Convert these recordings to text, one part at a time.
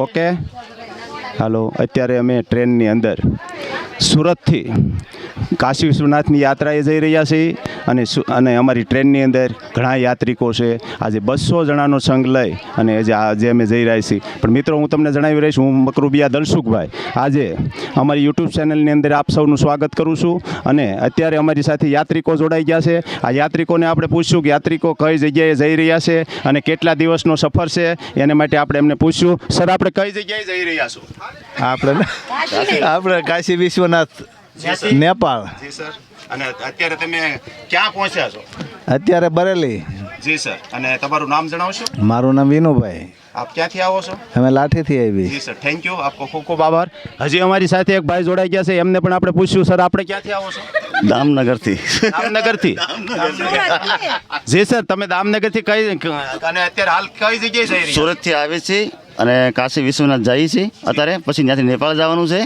Okay હાલો, અત્યારે અમે ટ્રેનની અંદર સુરતથી કાશી વિશ્વનાથની યાત્રાએ જઈ રહ્યા છીએ અને અમારી ટ્રેનની અંદર ઘણા યાત્રિકો છે. આજે 200 જણાનો સંઘ લઈ અને આજે અમે જઈ રહ્યા છીએ. પણ મિત્રો, હું તમને જણાવી રહીશ, હું મકરુબિયા દલસુખભાઈ આજે અમારી યુટ્યુબ ચેનલની અંદર આપ સૌનું સ્વાગત કરું છું. અને અત્યારે અમારી સાથે યાત્રિકો જોડાઈ ગયા છે. આ યાત્રિકોને આપણે પૂછશું કે યાત્રિકો કઈ જગ્યાએ જઈ રહ્યા છે અને કેટલા દિવસનો સફર છે. એને માટે આપણે એમને પૂછ્યું, સર આપણે કઈ જગ્યાએ જઈ રહ્યા છો? આપણે કાશી વિશ્વનાથ નેપાળ. જી સર. અને અત્યારે તમે ક્યાં પહોંચ્યા છો? અત્યારે બરેલી. જી સર. અને તમારું નામ જણાવશો? મારું નામ વિનુભાઈ. આપ ક્યાંથી આવો છો? અમે લાઠીથી આવી. જી સર, થેન્ક યુ, આપકો ખૂબ ખૂબ આભાર. હજી અમારી સાથે એક ભાઈ જોડાઈ ગયા છે, એમને પણ આપણે પૂછ્યું, સર આપણે ક્યાંથી આવો છો? દામનગરથી. દામનગરથી? જી સર, તમે દામનગરથી કઈ અને અત્યારે હાલ કઈ જગ્યાએ જઈ રહ્યા? સુરતથી આવે છે અને કાશી વિશ્વનાથ જઈએ છીએ અત્યારે, પછી ત્યાંથી નેપાળ જવાનું છે.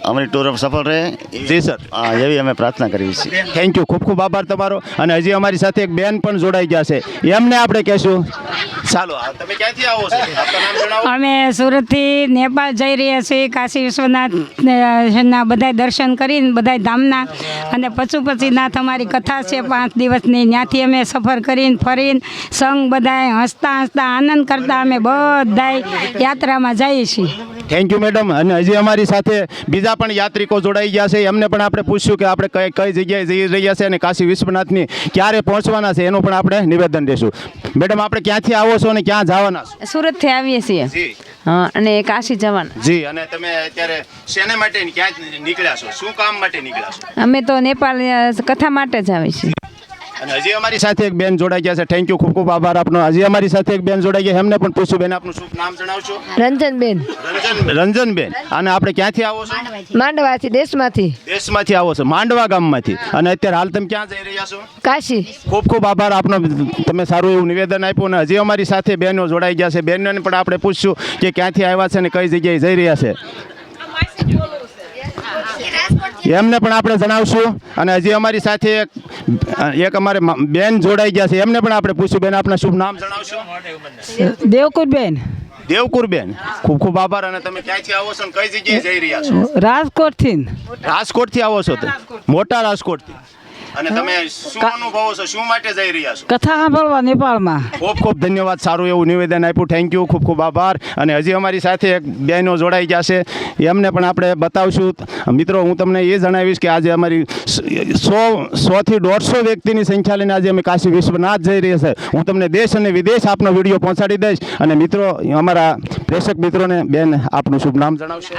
અમારી ટૂર ઓફ સફળ રહે. જી સર. એવી અમે પ્રાર્થના કરીએ છીએ. થેન્ક યુ, ખૂબ ખૂબ આભાર તમારો. અને હજી અમારી સાથે એક બેન પણ જોડાઈ ગયા છે, એમને આપણે કહેશું. ચાલો, તમે ક્યાંથી આવો છો? આપનું નામ જણાવો. અમે સુરતથી નેપાળ જઈ રહ્યા છીએ. કાશી વિશ્વનાથ ના બધાય દર્શન કરીને બધાય ધામના, અને પશુપતિનાથ અમારી કથા છે 5 દિવસની. ત્યાંથી અમે સફર કરીને ફરીને સંઘ બધાય હસતા હસતા આનંદ કરતા અમે બધાય યાત્રામાં જઈએ છીએ. Thank you madam. અને હજી અમારી સાથે બીજા પણ યાત્રિકો જોડાઈ ગયા છે, એમને પણ આપણે પૂછ્યું કે આપણે કઈ જગ્યાએ જઈ રહ્યા છે અને કાશી વિશ્વનાથની ક્યારે પહોંચવાના છે, એનું પણ આપણે નિવેદન દેશું. મેડમ, આપણે ક્યાંથી આવો છો અને ક્યાં જવાના છો? સુરતથી આવીએ છીએ. જી. હા, અને કાશી જવાના. જી. અને તમે અત્યારે શેને માટે ક્યાં નીકળ્યા છો? શું કામ માટે નીકળ્યા છો? અમે તો નેપાળ કથા માટે જ આવીએ છીએ. અને હજી અમારી સાથે એક બેન જોડાઈ ગયા છે. થેન્ક યુ, ખૂબ ખૂબ આભાર આપનો. હજી અમારી સાથે એક બેન જોડાઈ ગયા, એમને પણ પૂછ્યું. બેન, આપનું શુભ નામ જણાવશો? રંજનબેન. રંજનબેન. અને આપણે ક્યાંથી આવો છો? માંડવાથી, દેશમાંથી આવો છો, માંડવા ગામમાંથી. અને અત્યારે હાલ તમે ક્યાં જઈ રહ્યા છો? કાશી. ખૂબ ખૂબ આભાર આપનો, તમે સારું એવું નિવેદન આપ્યું. અને હજી અમારી સાથે બહેનો જોડાઈ ગયા છે, બહેનોને પણ આપણે પૂછશું કે ક્યાંથી આવ્યા છે અને કઈ જગ્યાએ જઈ રહ્યા છે, એમને પણ આપણે જણાવશું. અને હજી અમારી સાથે એક અમારે બેન જોડાઈ ગયા છે, એમને પણ આપણે પૂછ્યું. બેન, આપના શુભ નામ જણાવશો? દેવકુરબેન. દેવકુરબેન, ખૂબ ખૂબ આભાર. અને તમે ક્યાંથી આવો છો અને કઈ જગ્યાએ જઈ રહ્યા છો? રાજકોટથી. રાજકોટથી આવો છો? મોટા રાજકોટથી. અને તમે શું અનુભવો છો? શું માટે જઈ રહ્યા છો? કથા સાંભળવા નેપાળમાં. ખૂબ ખૂબ ધન્યવાદ, સારું એવું નિવેદન આપ્યું. થેન્ક યુ, ખૂબ ખૂબ આભાર. અને હજી અમારી સાથે એક બહેનો જોડાઈ ગયા છે, એમને પણ આપણે બતાવશું. મિત્રો, હું તમને એ જણાવીશ કે આજે અમારી 100 થી 150 વ્યક્તિની સંખ્યા લઈને આજે અમે કાશી વિશ્વનાથ જઈ રહ્યા છે. હું તમને દેશ અને વિદેશ આપનો વિડીયો પહોંચાડી દઈશ. અને મિત્રો, અમારા પ્રેક્ષક મિત્રોને બેન આપનું શુભ નામ જણાવશો?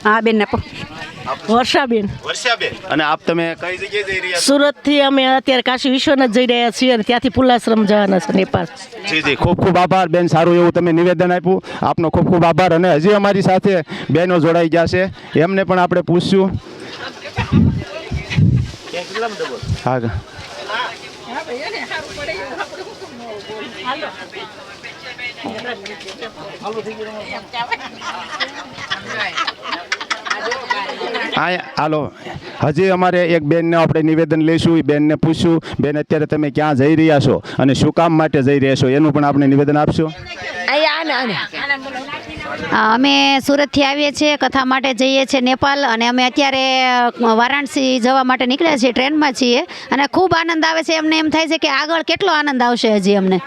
હા બેન. વર્ષાબેન. વર્ષાબેન. અને આપ તમે કઈ જગ્યાએ જઈ રહ્યા છો? સુરતથી અમે અત્યારે કાશી વિશ્વનાથ જઈ રહ્યા છીએ અને ત્યાંથી પુલાશ્રમ જવાના છે નેપાળ. જી જી, ખૂબ ખૂબ આભાર બેન, સારું એવું તમે નિવેદન આપ્યું. આપનો ખૂબ ખૂબ આભાર. અને હજી અમારી સાથે બહેનો જોડાઈ ગયા છે, એમને પણ આપણે પૂછશું. હા, હાલો. હજી અમારે એક બેનને આપણે નિવેદન લઈશું, એ બેનને પૂછશું. બેન, અત્યારે તમે ક્યાં જઈ રહ્યા છો અને શું કામ માટે જઈ રહ્યા છો, એનું પણ આપણે નિવેદન આપશો? અમે સુરતથી આવીએ છીએ, કથા માટે જઈએ છીએ નેપાળ. અને અમે અત્યારે વારાણસી જવા માટે નીકળ્યા છીએ, ટ્રેનમાં છીએ. અને ખૂબ આનંદ આવે છે. એમને એમ થાય છે કે આગળ કેટલો આનંદ આવશે હજી અમને.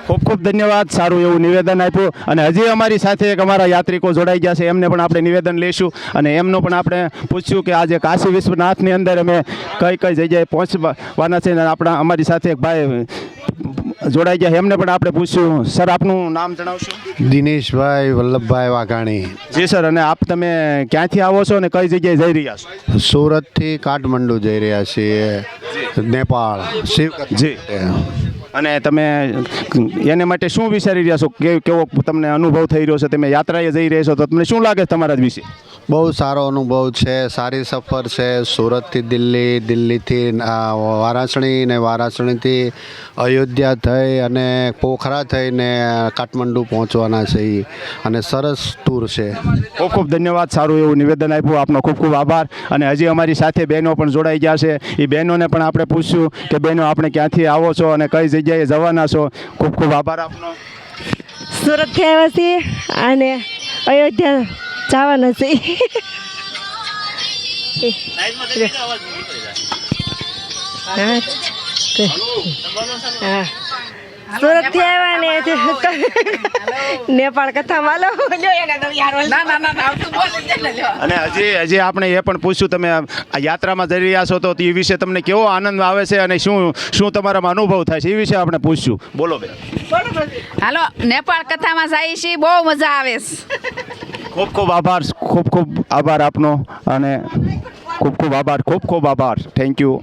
ખૂબ ખૂબ ધન્યવાદ, સારું એવું નિવેદન આપ્યું. અને હજી અમારી સાથે એક અમારા યાત્રિકો જોડાઈ ગયા છે, એમને પણ આપણે નિવેદન લઈશું. અને એમનું પણ આપણે પૂછ્યું કે આજે કાશી વિશ્વનાથની અંદર અમે કઈ કઈ જગ્યાએ પહોંચવાના છે. અને અમારી સાથે એક ભાઈ જોડાઈ ગયા, એમને પણ આપણે પૂછ્યું. સર, આપનું નામ જણાવશો? દિનેશભાઈ વલ્લભભાઈ વાઘાણી. જી સર. અને આપ તમે ક્યાંથી આવો છો અને કઈ જગ્યાએ જઈ રહ્યા છો? સુરતથી કાઠમંડુ જઈ રહ્યા છીએ, નેપાળ. જી. અને તમે એને માટે શું વિચારી રહ્યા છો? કેવો તમને અનુભવ થઈ રહ્યો છે? તમે યાત્રાએ જઈ રહ્યા છો તો તમને શું લાગે છે તમારા વિશે? બહુ સારો અનુભવ છે, સારી સફર છે. સુરતથી દિલ્હી, દિલ્હીથી વારાણસી ને વારાણસીથી અયોધ્યા થઈ અને પોખરા થઈને કાઠમંડુ પહોંચવાના છે. અને સરસ ટૂર છે. ખૂબ ખૂબ ધન્યવાદ, સારું એવું નિવેદન આપ્યું. આપનો ખૂબ ખૂબ આભાર. અને હજી અમારી સાથે બહેનો પણ જોડાઈ ગયા છે, એ બહેનોને પણ આપણે પૂછ્યું કે બહેનો આપણે ક્યાંથી આવો છો અને કઈ જગ્યાએ જવાના છો. ખૂબ ખૂબ આભાર આપનો. સુરતથી આવ્યા છીએ અને અયોધ્યા જવાના છીએ. હા સુરતથી આવ્યા ને નેપાળ કથામાં લો. અને હજી આપણે એ પણ પૂછ્યું, તમે આ યાત્રામાં જઈ રહ્યા છો તો એ વિશે તમને કેવો આનંદ આવે છે અને શું તમારામાં અનુભવ થાય છે એ વિશે આપણે પૂછ્યું. બોલો બેન. હાલો નેપાળ કથામાં જઈએ છીએ, બહુ મજા આવે છે. ખૂબ ખૂબ આભાર આપનો અને ખૂબ આભાર. Thank you.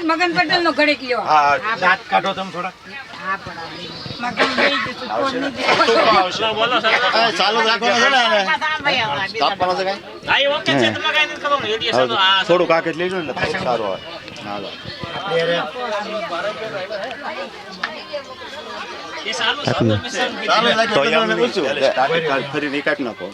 મગન પટેલ નો ઘડીક લ્યો. ચાલુ રાખવાનું છે ને થોડું કાકેટ લેજો ને સારું આવે. ફરી નીકાળી નાખો.